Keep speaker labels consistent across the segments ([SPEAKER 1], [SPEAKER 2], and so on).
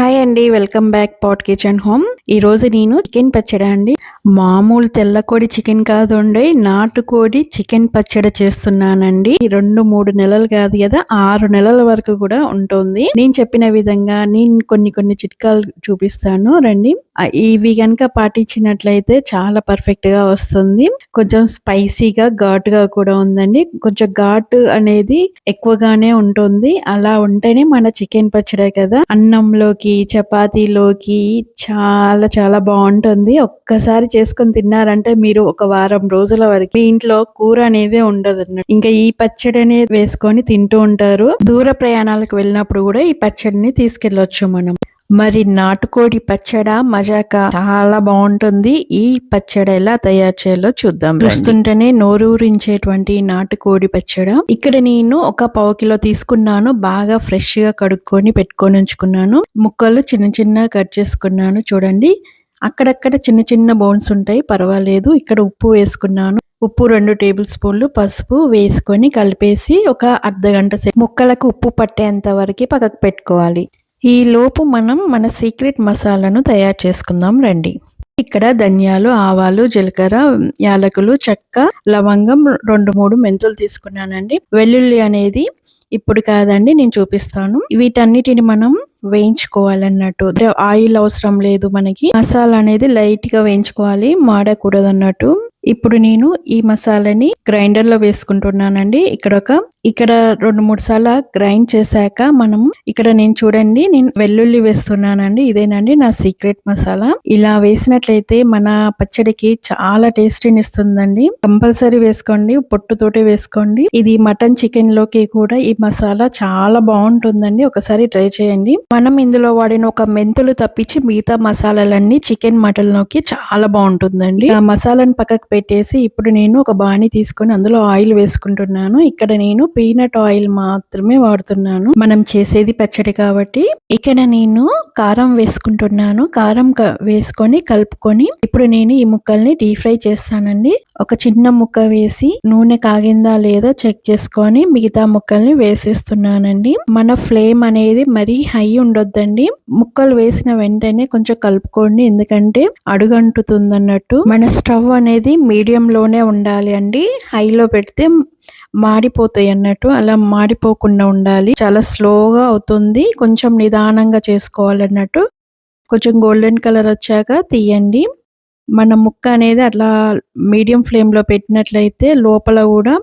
[SPEAKER 1] Hi అండి, welcome back Pot Kitchen Home. ఈ రోజు నేను చికెన్ పచ్చడి అండి. మామూలు తెల్లకోడి చికెన్ కాదండి, నాటుకోడి చికెన్ పచ్చడి చేస్తున్నానండి. 2-3 నెలలు కాదు కదా, 6 నెలల వరకు కూడా ఉంటుంది. నేను చెప్పిన విధంగా నేను కొన్ని చిట్కాలు చూపిస్తాను రండి. ఇవి కనుక పాటించినట్లయితే చాలా పర్ఫెక్ట్ గా వస్తుంది. కొంచెం స్పైసీగా ఘాటుగా కూడా ఉందండి. కొంచెం ఘాటు అనేది ఎక్కువగానే ఉంటుంది. అలా ఉంటేనే మన చికెన్ పచ్చడే కదా, అన్నంలోకి చపాతీలోకి చాలా చాలా బాగుంటుంది. ఒక్కసారి చేసుకొని తిన్నారంటే మీరు ఒక వారం రోజుల వరకు మీ ఇంట్లో కూర అనేది ఉండదు అన్నట్టు. ఇంకా ఈ పచ్చడి అనేది వేసుకొని తింటూ ఉంటారు. దూర ప్రయాణాలకు వెళ్ళినప్పుడు కూడా ఈ పచ్చడిని తీసుకెళ్లొచ్చు మనం. మరి నాటుకోడి పచ్చడి మజాక చాలా బాగుంటుంది. ఈ పచ్చడి ఎలా తయారు చేయాలో చూద్దాం. చూస్తుంటేనే నోరూరించేటువంటి నాటుకోడి పచ్చడి. ఇక్కడ నేను ఒక 1/2 కిలో తీసుకున్నాను. బాగా ఫ్రెష్ గా కడుక్కొని పెట్టుకొని ఉంచుకున్నాను. ముక్కలు చిన్న కట్ చేసుకున్నాను. చూడండి, అక్కడక్కడ చిన్న బోన్స్ ఉంటాయి, పర్వాలేదు. ఇక్కడ ఉప్పు వేసుకున్నాను. ఉప్పు 2 టేబుల్ స్పూన్లు, పసుపు వేసుకొని కలిపేసి ఒక అర్ధగంట సేపు ముక్కలకు ఉప్పు పట్టేంత వరకు పక్కకు పెట్టుకోవాలి. ఈ లోపు మనం మన సీక్రెట్ మసాలాను తయారు చేసుకుందాం రండి. ఇక్కడ ధనియాలు, ఆవాలు, జీలకర్ర, యాలకులు, చెక్క, లవంగం, 2-3 మెంతులు తీసుకున్నానండి. వెల్లుల్లి అనేది ఇప్పుడు కాదండి, నేను చూపిస్తాను. వీటన్నిటిని మనం వేయించుకోవాలన్నట్టు. ఆయిల్ అవసరం లేదు మనకి. మసాలా అనేది లైట్ గా వేయించుకోవాలి, మాడకూడదు అన్నట్టు. ఇప్పుడు నేను ఈ మసాలాని గ్రైండర్ లో వేసుకుంటున్నానండి. ఇక్కడ 2-3 సార్లు గ్రైండ్ చేశాక మనం ఇక్కడ నేను వెల్లుల్లి వేస్తున్నానండి. ఇదేనండి నా సీక్రెట్ మసాలా. ఇలా వేసినట్లయితే మన పచ్చడికి చాలా టేస్టీని ఇస్తుందండి. కంపల్సరీ వేసుకోండి, పొట్టుతోటే వేసుకోండి. ఇది మటన్, చికెన్ లోకి కూడా ఈ మసాలా చాలా బాగుంటుందండి. ఒకసారి ట్రై చేయండి. మనం ఇందులో వాడిన ఒక మెంతులు తప్పించి మిగతా మసాలాలన్నీ చికెన్, మటన్ లోకి చాలా బాగుంటుందండి. ఆ మసాలాను పక్కకు పెట్టేసి ఇప్పుడు నేను ఒక బాణీ తీసుకొని అందులో ఆయిల్ వేసుకుంటున్నాను. ఇక్కడ నేను పీనట్ ఆయిల్ మాత్రమే వాడుతున్నాను. మనం చేసేది పచ్చడి కాబట్టి. ఇక్కడ నేను కారం వేసుకుంటున్నాను. కారం వేసుకొని కలుపుకొని ఇప్పుడు నేను ఈ ముక్కల్ని డీప్ ఫ్రై చేస్తానండి. ఒక చిన్న ముక్క వేసి నూనె కాగిందా లేదా చెక్ చేసుకొని మిగతా ముక్కల్ని వేసేస్తున్నానండి. మన ఫ్లేమ్ అనేది మరీ హై ఉండొద్దండి. ముక్కలు వేసిన వెంటనే కొంచెం కలుపుకోండి, ఎందుకంటే అడుగంటుతుంది అన్నట్టు. మన స్టవ్ అనేది మీడియం లోనే ఉండాలి అండి. హైలో పెడితే మాడిపోతాయి అన్నట్టు. అలా మాడిపోకుండా ఉండాలి. చాలా స్లోగా అవుతుంది, కొంచెం నిదానంగా చేసుకోవాలన్నట్టు. కొంచెం గోల్డెన్ కలర్ వచ్చాక తీయండి. మన ముక్క అనేది అట్లా మీడియం ఫ్లేమ్ లో పెట్టినట్లయితే లోపల కూడా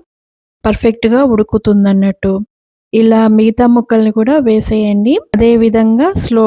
[SPEAKER 1] పర్ఫెక్ట్ గా ఉడుకుతుంది అన్నట్టు. ఇలా మిగతా ముక్కల్ని కూడా వేసేయండి. అదే విధంగా స్లో